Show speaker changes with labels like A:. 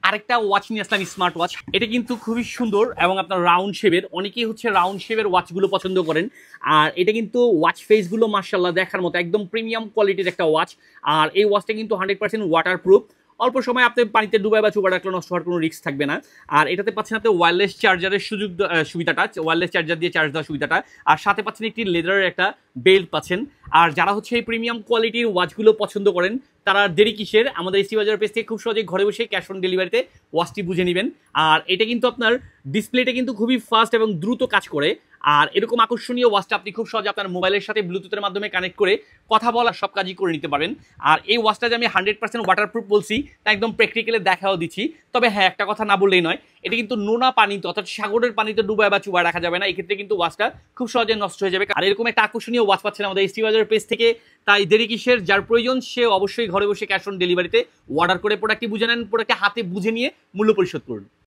A: আরেকটা ওয়াচ নিয়ে আসলাম, smart watch. এটা কিন্তু খুবই সুন্দর এবং আপনার রাউন্ড শেপের, অনেকেই হচ্ছে রাউন্ড শেপের ওয়াচগুলো পছন্দ করেন। আর এটা কিন্তু ওয়াচ ফেসগুলো মাশাআল্লাহ দেখার মতো, একদম প্রিমিয়াম কোয়ালিটির একটা ওয়াচ। আর এই ওয়াচটা কিন্তু 100% ওয়াটার প্রুফ। অল্প সময় আপনি পানিতে ডুবায় বা চুবা রাখলে নষ্ট হওয়ার কোনো রিস্ক থাকবে না। আর এটাতে পাচ্ছেন আপনি ওয়্যারলেস চার্জারের সুবিধাটা, ওয়্যারলেস চার্জার দিয়ে চার্জ দেওয়ার সুবিধাটা। আর সাথে পাচ্ছেন একটি লেদারের একটা বেল্ট পাচ্ছেন। আর যারা হচ্ছে এই প্রিমিয়াম কোয়ালিটির ওয়াচগুলো পছন্দ করেন, তারা দেরি কিসের, আমাদের এসটি বাজার পেজ থেকে খুব সহজে ঘরে বসে ক্যাশ অন ডেলিভারিতে ওয়াচটি বুঝে নেবেন। আর এটা কিন্তু আপনার ডিসপ্লেটা কিন্তু খুবই ফাস্ট এবং দ্রুত কাজ করে। আর এরকম আকর্ষণীয় ওয়াচটা আপনি খুব সহজে আপনার মোবাইলের সাথে ব্লুটুথের মাধ্যমে কানেক্ট করে কথা বলার সব কাজই করে নিতে পারবেন। আর এই ওয়াচটা যে আমি 100% ওয়াটারপ্রুফ বলছি, তা একদম প্র্যাকটিক্যালি দেখাও দিচ্ছি। তবে হ্যাঁ, একটা কথা না বললেই নয়, এটা কিন্তু নোনা পানিতে অর্থাৎ সাগরের পানিতে ডুবায় বা চুবায় রাখা যাবে না। এক্ষেত্রে কিন্তু ওয়াচটা খুব সহজে নষ্ট হয়ে যাবে। আর এরকম একটা আকর্ষণীয় ওয়াচ পাচ্ছেন আমাদের এসটি বাজার পেজ থেকে। তাই দেরি কিসের, যার প্রয়োজন সে অবশ্যই ঘরে বসে ক্যাশ অন ডেলিভারিতে অর্ডার করে প্রোডাক্টটি বুঝে নেন, প্রোডাক্টটি হাতে বুঝে নিয়ে মূল্য পরিশোধ করুন।